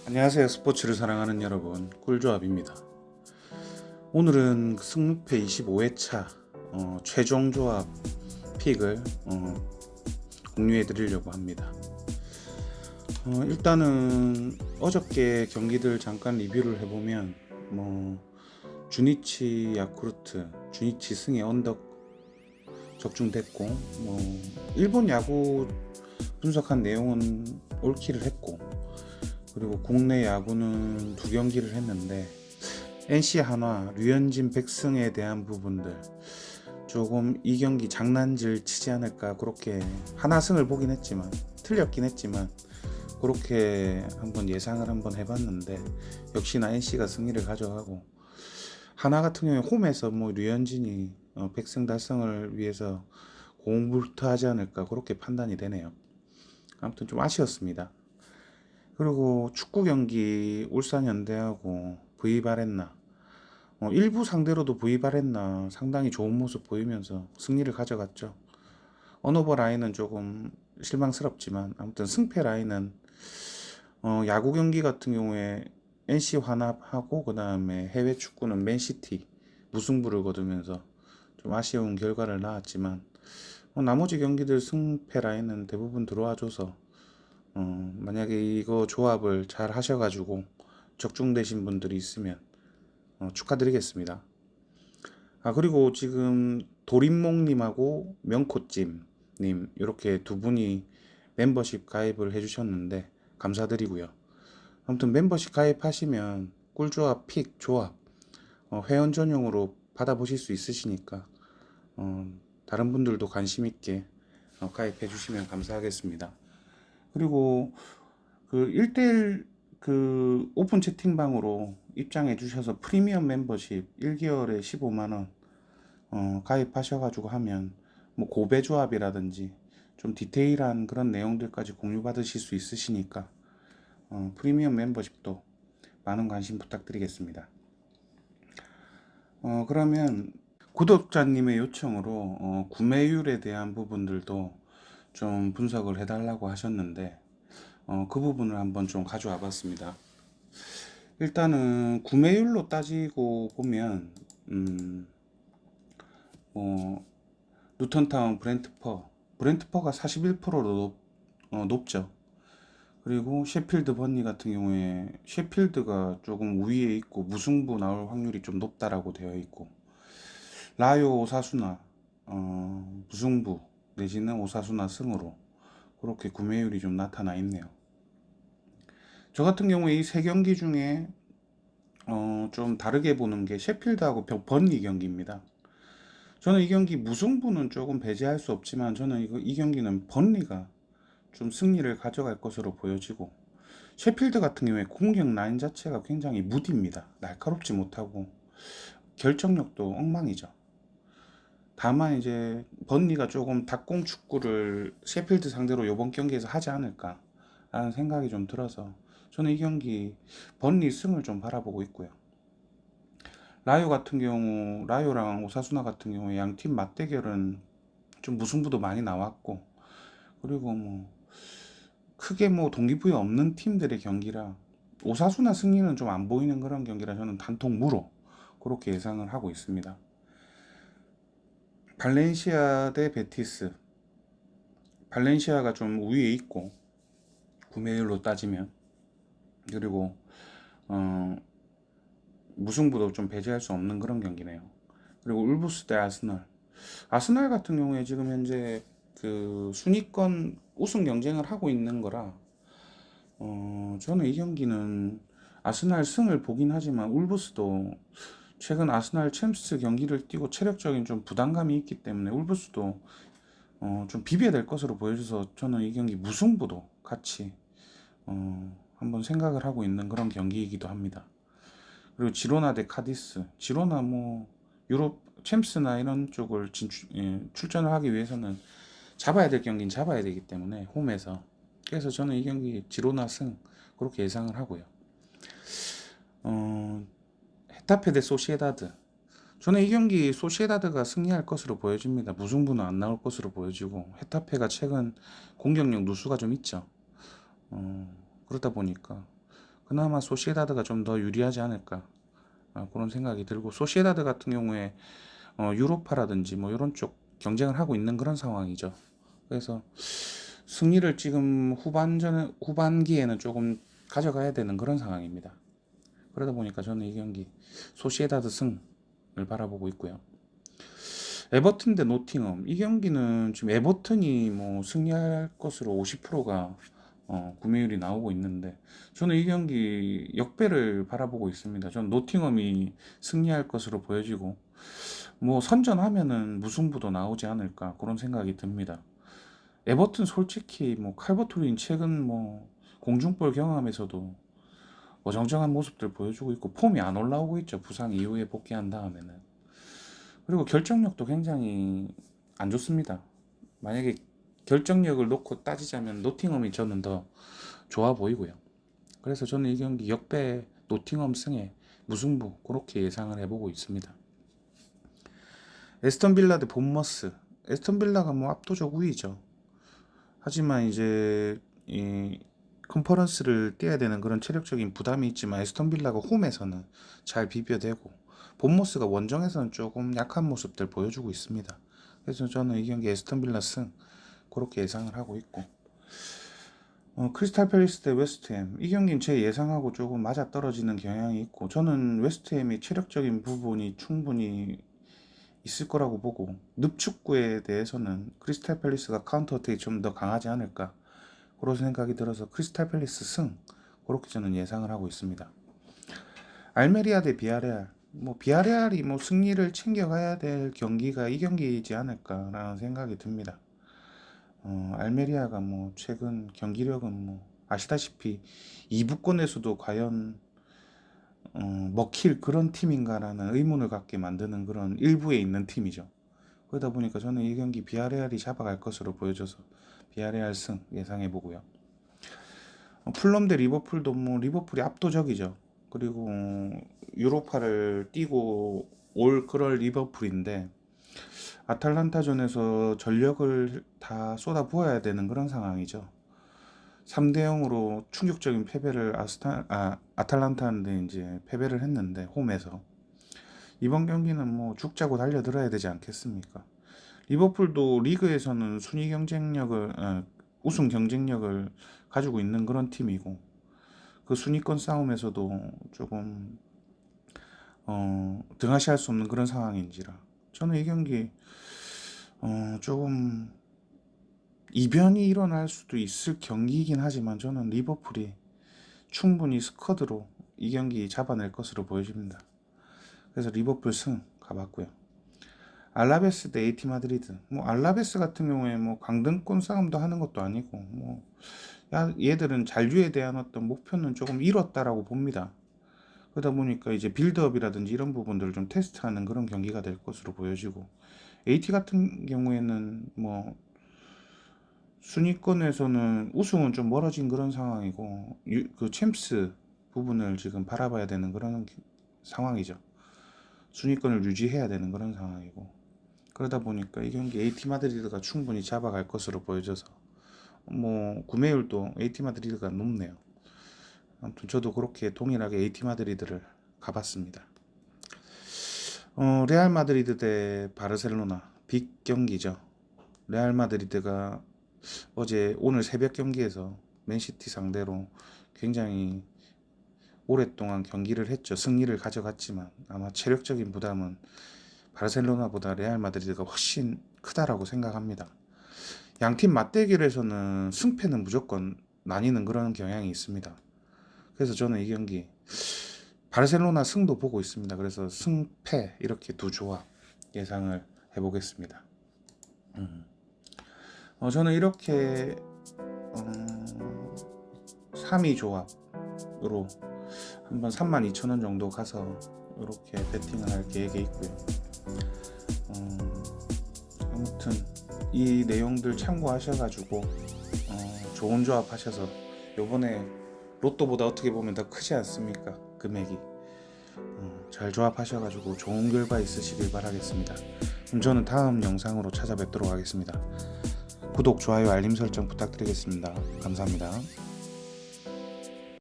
안녕하세요. 스포츠를 사랑하는 여러분, 꿀조합입니다. 오늘은 승무패 25회차 최종 조합 픽을 공유해 드리려고 합니다. 일단은 어저께 경기들 잠깐 리뷰를 해보면 주니치 야쿠르트, 주니치 승의 언덕 적중됐고, 일본 야구 분석한 내용은 옳기를 했고, 그리고 국내 야구는 두 경기를 했는데 NC 한화, 류현진, 백승에 대한 부분들 조금 이 경기 장난질 치지 않을까, 그렇게 하나승을 보긴 했지만 틀렸긴 했지만 그렇게 한번 예상을 한번 해봤는데 역시나 NC가 승리를 가져가고, 하나 같은 경우에 홈에서 류현진이 백승 달성을 위해서 공불투하지 않을까, 그렇게 판단이 되네요. 아무튼 좀 아쉬웠습니다. 그리고 축구 경기 울산현대하고 V바렌나, 일부 상대로도 V바렌나 상당히 좋은 모습 보이면서 승리를 가져갔죠. 언오버 라인은 조금 실망스럽지만 아무튼 승패 라인은 야구 경기 같은 경우에 NC 환합하고 그 다음에 해외 축구는 맨시티 무승부를 거두면서 좀 아쉬운 결과를 낳았지만 나머지 경기들 승패 라인은 대부분 들어와줘서 만약에 이거 조합을 잘 하셔가지고 적중되신 분들이 있으면 축하드리겠습니다. 그리고 지금 도림몽님하고 명코찜님 이렇게 두 분이 멤버십 가입을 해주셨는데 감사드리고요. 아무튼 멤버십 가입하시면 꿀조합, 픽, 조합 회원 전용으로 받아보실 수 있으시니까 다른 분들도 관심 있게 가입해 주시면 감사하겠습니다. 그리고 그 1대1 그 오픈 채팅방으로 입장해 주셔서 프리미엄 멤버십 1개월에 15만원 가입하셔가지고 하면 고배 조합이라든지 좀 디테일한 그런 내용들까지 공유 받으실 수 있으시니까 프리미엄 멤버십도 많은 관심 부탁드리겠습니다. 그러면 구독자님의 요청으로 구매율에 대한 부분들도 좀 분석을 해달라고 하셨는데 그 부분을 한번 좀 가져와 봤습니다. 일단은 구매율로 따지고 보면 루턴타운 브렌트퍼가 41%로 높죠. 그리고 셰필드 버니 같은 경우에 셰필드가 조금 우위에 있고 무승부 나올 확률이 좀 높다라고 되어 있고, 라요 오사수나 무승부 내지는 오사수나 승으로 그렇게 구매율이 좀 나타나 있네요. 저 같은 경우에 이 세 경기 중에 좀 다르게 보는 게 셰필드하고 버니 경기입니다. 저는 이 경기 무승부는 조금 배제할 수 없지만 저는 이 경기는 버니가 좀 승리를 가져갈 것으로 보여지고, 셰필드 같은 경우에 공격 라인 자체가 굉장히 무디입니다. 날카롭지 못하고 결정력도 엉망이죠. 다만 이제 번니가 조금 닭공 축구를 셰필드 상대로 이번 경기에서 하지 않을까 라는 생각이 좀 들어서 저는 이 경기 번니 승을 좀 바라보고 있고요. 라요 같은 경우, 라요랑 오사수나 같은 경우에 양팀 맞대결은 좀 무승부도 많이 나왔고, 그리고 크게 동기부여 없는 팀들의 경기라 오사수나 승리는 좀 안 보이는 그런 경기라 저는 단톡 무로 그렇게 예상을 하고 있습니다. 발렌시아 대 베티스, 발렌시아가 좀 우위에 있고 구매율로 따지면, 그리고 무승부도 좀 배제할 수 없는 그런 경기네요. 그리고 울브스 대 아스날 같은 경우에 지금 현재 그 순위권 우승 경쟁을 하고 있는 거라 저는 이 경기는 아스날 승을 보긴 하지만 울브스도 최근 아스날 챔스 경기를 뛰고 체력적인 좀 부담감이 있기 때문에 울브스도 좀 비벼야 될 것으로 보여져서 저는 이 경기 무승부도 같이 한번 생각을 하고 있는 그런 경기이기도 합니다. 그리고 지로나 대 카디스, 지로나 유럽 챔스나 이런 쪽을 출전을 하기 위해서는 잡아야 될 경기는 잡아야 되기 때문에 홈에서, 그래서 저는 이 경기 지로나 승 그렇게 예상을 하고요. 헤타페 대 소시에다드, 저는 이 경기 소시에다드가 승리할 것으로 보여집니다. 무승부는 안 나올 것으로 보여지고, 헤타페가 최근 공격력 누수가 좀 있죠. 그러다 보니까 그나마 소시에다드가 좀 더 유리하지 않을까, 그런 생각이 들고, 소시에다드 같은 경우에 유로파라든지 뭐 이런 쪽 경쟁을 하고 있는 그런 상황이죠. 그래서 승리를 지금 후반기에는 조금 가져가야 되는 그런 상황입니다. 그러다 보니까 저는 이 경기 소시에다드 승을 바라보고 있고요. 에버튼 대 노팅엄, 이 경기는 지금 에버튼이 뭐 승리할 것으로 50%가 구매율이 나오고 있는데, 저는 이 경기 역배를 바라보고 있습니다. 저는 노팅엄이 승리할 것으로 보여지고, 뭐 선전하면은 무승부도 나오지 않을까, 그런 생각이 듭니다. 에버튼 솔직히 뭐 칼버트린 최근 뭐 공중볼 경험에서도 어정쩡한 모습들 보여주고 있고, 폼이 안 올라오고 있죠. 부상 이후에 복귀한 다음에는. 그리고 결정력도 굉장히 안 좋습니다. 만약에 결정력을 놓고 따지자면 노팅엄이 저는 더 좋아 보이고요. 그래서 저는 이 경기 역배 노팅엄 승에 무승부, 그렇게 예상을 해보고 있습니다. 에스턴 빌라 대 본머스. 에스턴 빌라가 뭐 압도적 우위죠. 하지만 이제 이 컨퍼런스를 뛰어야 되는 그런 체력적인 부담이 있지만, 에스턴 빌라가 홈에서는 잘 비벼대고, 본머스가 원정에서는 조금 약한 모습들 보여주고 있습니다. 그래서 저는 이 경기 에스턴 빌라 승, 그렇게 예상을 하고 있고, 크리스탈 팰리스 대 웨스트햄, 이 경기는 제 예상하고 조금 맞아떨어지는 경향이 있고, 저는 웨스트햄이 체력적인 부분이 충분히 있을 거라고 보고, 늪축구에 대해서는 크리스탈 팰리스가 카운터 어택이 좀 더 강하지 않을까, 그런 생각이 들어서 크리스탈 팰리스 승, 그렇게 저는 예상을 하고 있습니다. 알메리아 대 비아레알, 뭐 비아레알이 뭐 승리를 챙겨가야 될 경기가 이 경기이지 않을까라는 생각이 듭니다. 알메리아가 뭐 최근 경기력은 뭐 아시다시피 2부권에서도 과연 먹힐 그런 팀인가라는 의문을 갖게 만드는 그런 일부에 있는 팀이죠. 그러다 보니까 저는 이 경기 비아레알이 잡아갈 것으로 보여져서 비아레알 승 예상해 보고요. 풀럼 대 리버풀도 뭐 리버풀이 압도적이죠. 그리고 유로파를 뛰고 올 그럴 리버풀인데, 아탈란타전에서 전력을 다 쏟아 부어야 되는 그런 상황이죠. 3대 0으로 충격적인 패배를 아탈란타한테 이제 패배를 했는데, 홈에서 이번 경기는 뭐 죽자고 달려들어야 되지 않겠습니까? 리버풀도 리그에서는 순위 경쟁력을 우승 경쟁력을 가지고 있는 그런 팀이고, 그 순위권 싸움에서도 조금 등하시할 수 없는 그런 상황인지라, 저는 이 경기 조금 이변이 일어날 수도 있을 경기이긴 하지만, 저는 리버풀이 충분히 스쿼드로 이 경기 잡아낼 것으로 보여집니다. 그래서 리버풀 승 가봤고요. 알라베스 대 에이티 마드리드, 뭐 알라베스 같은 경우에 뭐 강등권 싸움도 하는 것도 아니고, 뭐 얘들은 잔류에 대한 어떤 목표는 조금 이뤘다라고 봅니다. 그러다 보니까 이제 빌드업이라든지 이런 부분들을 좀 테스트하는 그런 경기가 될 것으로 보여지고, AT 같은 경우에는 뭐 순위권에서는 우승은 좀 멀어진 그런 상황이고, 그 챔스 부분을 지금 바라봐야 되는 그런 상황이죠. 순위권을 유지해야 되는 그런 상황이고, 그러다 보니까 이 경기 AT 마드리드가 충분히 잡아갈 것으로 보여져서, 뭐 구매율도 AT 마드리드가 높네요. 아무튼 저도 그렇게 동일하게 AT 마드리드를 가봤습니다. 레알 마드리드 대 바르셀로나 빅 경기죠. 레알 마드리드가 오늘 새벽 경기에서 맨시티 상대로 굉장히 오랫동안 경기를 했죠. 승리를 가져갔지만 아마 체력적인 부담은 바르셀로나보다 레알 마드리드가 훨씬 크다라고 생각합니다. 양팀 맞대결에서는 승패는 무조건 나뉘는 그런 경향이 있습니다. 그래서 저는 이 경기 바르셀로나 승도 보고 있습니다. 그래서 승패 이렇게 두 조합 예상을 해보겠습니다. 저는 이렇게 3위 조합으로 한번 32,000원 정도 가서 이렇게 베팅을 할 계획에 있고요. 아무튼 이 내용들 참고하셔가지고 좋은 조합 하셔서, 요번에 로또보다 어떻게 보면 더 크지 않습니까? 금액이. 잘 조합하셔가지고 좋은 결과 있으시길 바라겠습니다. 그럼 저는 다음 영상으로 찾아뵙도록 하겠습니다. 구독, 좋아요, 알림 설정 부탁드리겠습니다. 감사합니다.